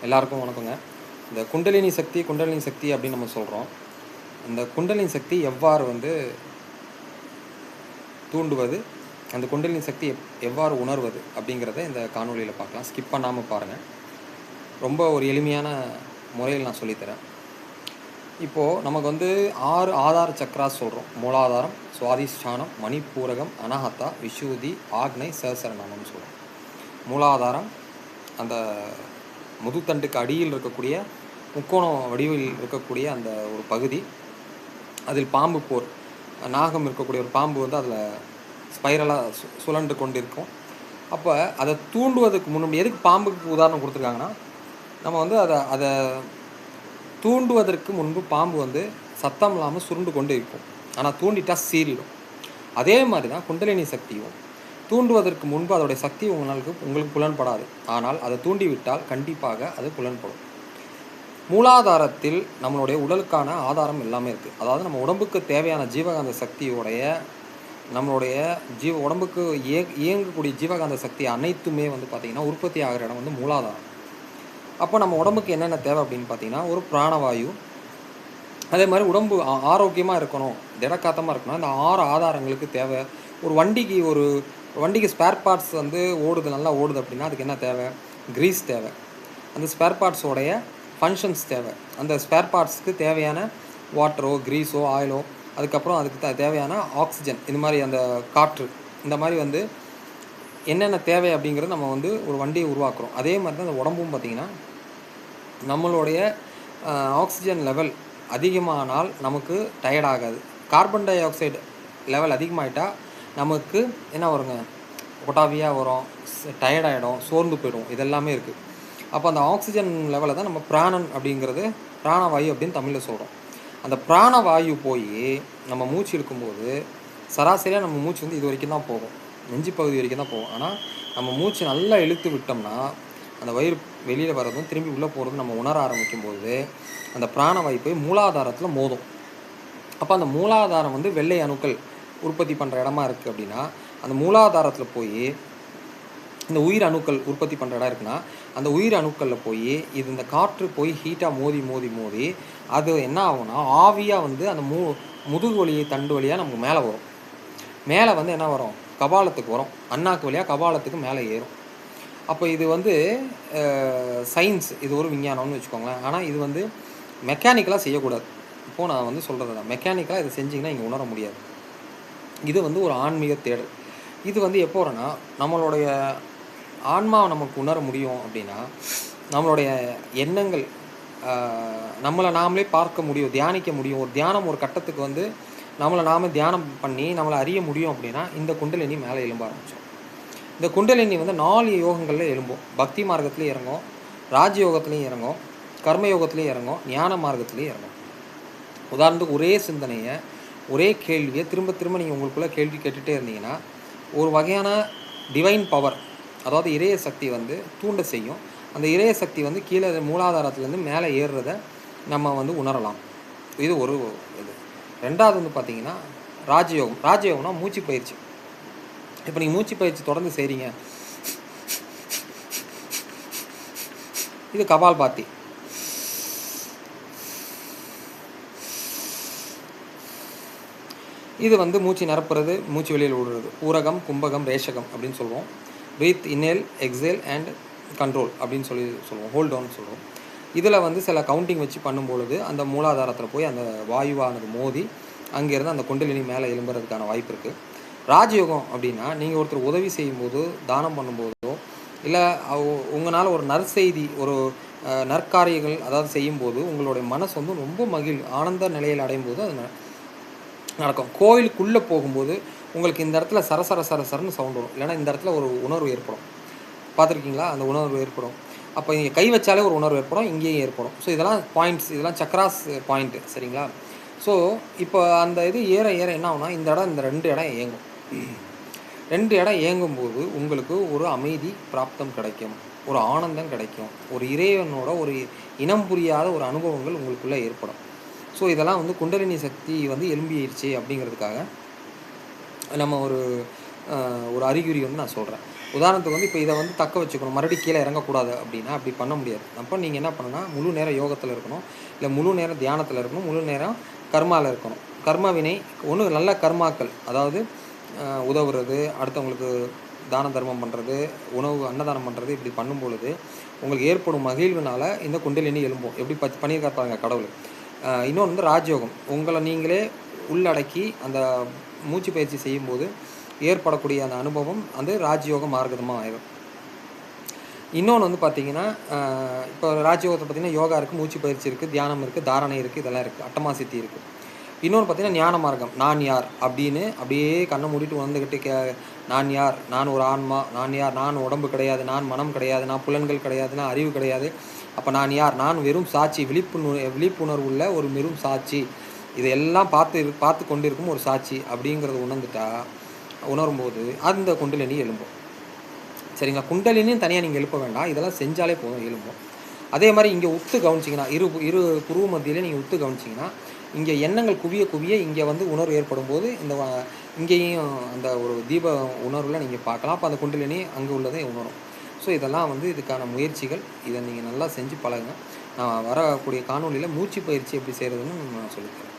எல்லாருக்கும் வணக்கங்க. இந்த குண்டலினி சக்தி குண்டலினி சக்தி அப்படின்னு நம்ம சொல்கிறோம். இந்த குண்டலினி சக்தி எவ்வாறு தூண்டுவது, அந்த குண்டலினி சக்தி எவ்வாறு உணர்வது அப்படிங்கிறத இந்த காணொலியில் பார்க்கலாம். ஸ்கிப் பண்ணாமல் பாருங்கள். ரொம்ப ஒரு எளிமையான முறையில் நான் சொல்லித்தரேன். இப்போது நமக்கு 6 ஆதார சக்கராஸ் சொல்கிறோம். மூலாதாரம், சுவாதிஷ்டானம், மணிப்பூரகம், அனஹத்தா, விஷூதி, ஆக்னை, சஹஸ்ரநாமம்னு சொல்கிறோம். மூலாதாரம் அந்த முதுத்தண்டுக்கு அடியில் இருக்கக்கூடிய முக்கோண வடிவில் இருக்கக்கூடிய அந்த ஒரு பகுதி. அதில் பாம்பு போர் நாகம் இருக்கக்கூடிய ஒரு பாம்பு அதில் ஸ்பைரலாக சுழன்று கொண்டு இருக்கும். அப்போ அதை தூண்டுவதற்கு முன்னாடி எதுக்கு பாம்புக்கு உதாரணம் கொடுத்துருக்காங்கன்னா, நம்ம அதை தூண்டுவதற்கு முன்பு பாம்பு சத்தம் இல்லாமல் சுருண்டு கொண்டு இருக்கும். ஆனால் தூண்டிட்டா சீறிடும். அதே மாதிரி தான் குண்டலினி சக்தியும். தூண்டுவதற்கு முன்பு அதோடைய சக்தி உங்களுக்கு புலன்படாது. ஆனால் அதை தூண்டிவிட்டால் கண்டிப்பாக அது புலன்படும். மூலாதாரத்தில் நம்மளுடைய உடலுக்கான ஆதாரம் எல்லாமே இருக்குது. அதாவது நம்ம உடம்புக்கு தேவையான ஜீவகாந்த சக்தியோடைய நம்மளுடைய உடம்புக்கு இயங்கக்கூடிய ஜீவகாந்த சக்தி அனைத்துமே பார்த்திங்கன்னா உற்பத்தி ஆகிற இடம் மூலாதாரம். அப்போ நம்ம உடம்புக்கு என்னென்ன தேவை அப்படின்னு பார்த்திங்கன்னா, ஒரு பிராணவாயு, அதே மாதிரி உடம்பு ஆரோக்கியமாக இருக்கணும், திடக்காத்தமாக இருக்கணும். இந்த 6 ஆதாரங்களுக்கு தேவை. ஒரு வண்டிக்கு ஸ்பேர் பார்ட்ஸ் ஓடுது, நல்லா ஓடுது அப்படின்னா அதுக்கு என்ன தேவை? கிரீஸ் தேவை. அந்த ஸ்பேர் பார்ட்ஸோடைய ஃபங்க்ஷன்ஸ் தேவை. அந்த ஸ்பேர் பார்ட்ஸுக்கு தேவையான வாட்டரோ கிரீஸோ ஆயிலோ, அதுக்கப்புறம் அதுக்கு தேவையான ஆக்சிஜன், இந்த மாதிரி அந்த காற்று, இந்த மாதிரி என்னென்ன தேவை அப்படிங்கிறது நம்ம ஒரு வண்டியை உருவாக்குறோம். அதே மாதிரி தான் அந்த உடம்பும் பார்த்திங்கன்னா, நம்மளுடைய ஆக்சிஜன் லெவல் அதிகமானால் நமக்கு டயர்ட் ஆகாது. கார்பன் டை ஆக்சைடு லெவல் அதிகமாகிட்டால் நமக்கு என்ன வருங்க? ஒட்டாவியாக வரும், டயர்டாகிடும், சோர்ந்து போயிடும். இதெல்லாமே இருக்குது. அப்போ அந்த ஆக்சிஜன் லெவலை தான் நம்ம பிராணன் அப்படிங்கிறது, பிராணவாயு அப்படின்னு தமிழில் சொல்கிறோம். அந்த பிராணவாயு போய் நம்ம மூச்சு இருக்கும்போது சராசரியாக நம்ம மூச்சு இது வரைக்கும் தான் போகும், நெஞ்சு பகுதி வரைக்கும் தான் போகும். ஆனால் நம்ம மூச்சு நல்லா இழுத்து விட்டோம்னா அந்த வயிறு வெளியில் வர்றதும் திரும்பி உள்ளே போகிறதும் நம்ம உணர ஆரம்பிக்கும்போது அந்த பிராணவாயு போய் மூலாதாரத்தில் மோதும். அப்போ அந்த மூலாதாரம் வெள்ளை அணுக்கள் உற்பத்தி பண்ணுற இடமா இருக்குது அப்படின்னா, அந்த மூலாதாரத்தில் போய் இந்த உயிர் அணுக்கள் உற்பத்தி பண்ணுற இடம் இருக்குன்னா, அந்த உயிர் அணுக்களில் போய் இந்த காற்று போய் ஹீட்டாக மோதி அது என்ன ஆகும்னா, ஆவியாக அந்த முதுகு வலி தண்டு வழியாக நமக்கு மேலே வரும். மேலே என்ன வரும்? கபாலத்துக்கு வரும். அண்ணாக்கு வழியாக கபாலத்துக்கு மேலே ஏறும். அப்போ இது சயின்ஸ், இது ஒரு விஞ்ஞானம்னு வச்சுக்கோங்களேன். ஆனால் இது மெக்கானிக்கலாக செய்யக்கூடாது. இப்போது நான் சொல்கிறது தான், மெக்கானிக்கலாக இதை செஞ்சிங்கன்னா இங்கே உணர முடியாது. இது ஒரு ஆன்மீக தேடல். இது எப்போ வரனா, நம்மளுடைய ஆன்மாவை நமக்கு உணர முடியும் அப்படின்னா, நம்மளுடைய எண்ணங்கள் நம்மளை நாமளே பார்க்க முடியும், தியானிக்க முடியும். ஒரு தியானம் ஒரு கட்டத்துக்கு நம்மளை நாம தியானம் பண்ணி நம்மளை அறிய முடியும் அப்படின்னா இந்த குண்டலினி மேலே எழும்ப ஆரம்பித்தோம். இந்த குண்டலினி 4 யோகங்களில் எழும்பும். பக்தி மார்க்கத்துலேயும் இறங்கும், ராஜயோகத்துலேயும் இறங்கும், கர்மயோகத்துலேயும் இறங்கும், ஞான மார்க்கத்துலேயும் இறங்கும். உதாரணத்துக்கு ஒரே சிந்தனையை, ஒரே கேள்வியை திரும்ப திரும்ப நீங்கள் உங்களுக்குள்ளே கேள்வி கேட்டுகிட்டே இருந்தீங்கன்னா ஒரு வகையான டிவைன் பவர், அதாவது இறைய சக்தி தூண்ட செய்யும். அந்த இறைய சக்தி கீழே மூலாதாரத்துலேருந்து மேலே ஏறுறத நம்ம உணரலாம். இது ஒரு இது. ரெண்டாவது பார்த்திங்கன்னா ராஜயோகம். ராஜயோகம்னா மூச்சு பயிற்சி. இப்போ நீங்கள் மூச்சு பயிற்சி தொடர்ந்து செய்கிறீங்க, இது கபால்பாத்தி. இது மூச்சு நிரப்புறது, மூச்சு வெளியில் விடுறது. ஊரகம், கும்பகம், ரேஷகம் அப்படின்னு சொல்லுவோம். Breath inhale, exhale and control அப்படின்னு சொல்லுவோம். ஹோல்ட் டவுன் சொல்லுவோம். இதில் சில கவுண்டிங் வச்சு பண்ணும்பொழுது அந்த மூலாதாரத்தில் போய் அந்த வாயுவானது மோதி அங்கேருந்து அந்த குண்டலினி மேலே எழும்புறதுக்கான வாய்ப்பு இருக்குது. ராஜயோகம் அப்படின்னா, நீங்கள் ஒருத்தர் உதவி செய்யும்போதோ, தானம் பண்ணும்போதோ, இல்லை உங்களால் ஒரு நற்செய்தி, ஒரு நற்காரியங்கள் அதாவது செய்யும்போது உங்களுடைய மனசு ரொம்ப ஆனந்த நிலையில் அடையும் போது அது நடக்கும். கோயிலுக்குள்ளே போகும்போது உங்களுக்கு இந்த இடத்துல சரசரன்னு சவுண்ட் வரும், இல்லைனா இந்த இடத்துல ஒரு உணர்வு ஏற்படும். பார்த்துருக்கீங்களா? அந்த உணர்வு ஏற்படும். அப்போ நீங்கள் கை வச்சாலே ஒரு உணர்வு ஏற்படும், இங்கேயும் ஏற்படும். ஸோ இதெல்லாம் பாயிண்ட்ஸ், இதெல்லாம் சக்கராஸ் பாயிண்ட்டு, சரிங்களா? ஸோ இப்போ அந்த இது ஏற என்ன ஆகுனா, இந்த 2 இடம் இயங்கும். 2 இடம் இயங்கும்போது உங்களுக்கு ஒரு அமைதி பிராப்தம் கிடைக்கும், ஒரு ஆனந்தம் கிடைக்கும், ஒரு இறைவனோட ஒரு இனம் புரியாத ஒரு அனுபவங்கள் உங்களுக்குள்ளே ஏற்படும். ஸோ இதெல்லாம் குண்டலினி சக்தி எழும்பிடுச்சு அப்படிங்கிறதுக்காக நம்ம ஒரு அறிகுறி நான் சொல்கிறேன். உதாரணத்துக்கு வந்து இப்போ இதை வந்து தக்க வச்சுக்கணும், மறுபடியும் கீழே இறங்கக்கூடாது அப்படின்னா அப்படி பண்ண முடியாது. அப்போ நீங்கள் என்ன பண்ணணும்னா, முழு நேரம் யோகத்தில் இருக்கணும், இல்லை முழு நேரம் தியானத்தில் இருக்கணும், முழு நேரம் கர்மாவில் இருக்கணும். கர்ம வினை ஒன்று நல்ல கர்மாக்கள், அதாவது உதவுறது, அடுத்தவங்களுக்கு தான தர்மம் பண்ணுறது, உணவு அன்னதானம் பண்ணுறது, இப்படி பண்ணும் பொழுது உங்களுக்கு ஏற்படும் மகிழ்வுனால இந்த குண்டலினி எழும்பும். எப்படி பண்ணியிருக்காரு பாருங்க கடவுள். இன்னொன்று வந்து ராஜயோகம், உங்களை நீங்களே உள்ளடக்கி அந்த மூச்சு பயிற்சி செய்யும்போது ஏற்படக்கூடிய அந்த அனுபவம் வந்து ராஜயோக மார்க்கமாக ஆயிடும். இன்னொன்று வந்து பார்த்தீங்கன்னா, இப்போ ராஜயோகத்தை பார்த்தீங்கன்னா யோகா இருக்குது, மூச்சு பயிற்சி இருக்குது, தியானம் இருக்குது, தாரணை இருக்குது, இதெல்லாம் இருக்குது, அட்டமாசித்தி இருக்குது. இன்னொன்று பார்த்தீங்கன்னா ஞான மார்க்கம், நான் யார் அப்படின்னு அப்படியே கண்ணை மூடிட்டு உணர்ந்துக்கிட்டு நான் யார், நான் ஒரு ஆன்மா, நான் யார், நான் உடம்பு கிடையாது, நான் மனம் கிடையாது, நான் புலன்கள் கிடையாது, நான் அறிவு கிடையாது, அப்போ நான் யார், நான் வெறும் சாட்சி, விழிப்புணர்வு உள்ள ஒரு வெறும் சாட்சி, இதையெல்லாம் பார்த்து கொண்டு இருக்கும் ஒரு சாட்சி அப்படிங்கிறத உணரும்போது அந்த குண்டலினி எழும்பும். சரிங்களா? குண்டலினியும் தனியாக நீங்கள் எழுப்ப வேண்டாம், இதெல்லாம் செஞ்சாலே போதும், எழும்பும். அதே மாதிரி இங்கே உத்து கவனிச்சிங்கன்னா, இரு புருவ மத்தியிலே நீங்கள் உத்து கவனிச்சிங்கன்னா, இங்கே எண்ணங்கள் குவிய இங்கே வந்து உணர்வு ஏற்படும் போது இங்கேயும் அந்த ஒரு தீப உணர்வில் நீங்கள் பார்க்கலாம். அப்போ அந்த குண்டலினி அங்கே உள்ளதை உணரும். ஸோ இதெல்லாம் வந்து இதுக்கான முயற்சிகள். இதை நீங்கள் நல்லா செஞ்சு பழகுங்க. நான் வரக்கூடிய காணொலியில் மூச்சு பயிற்சி எப்படி செய்கிறதுன்னு நான் சொல்லித்தரேன்.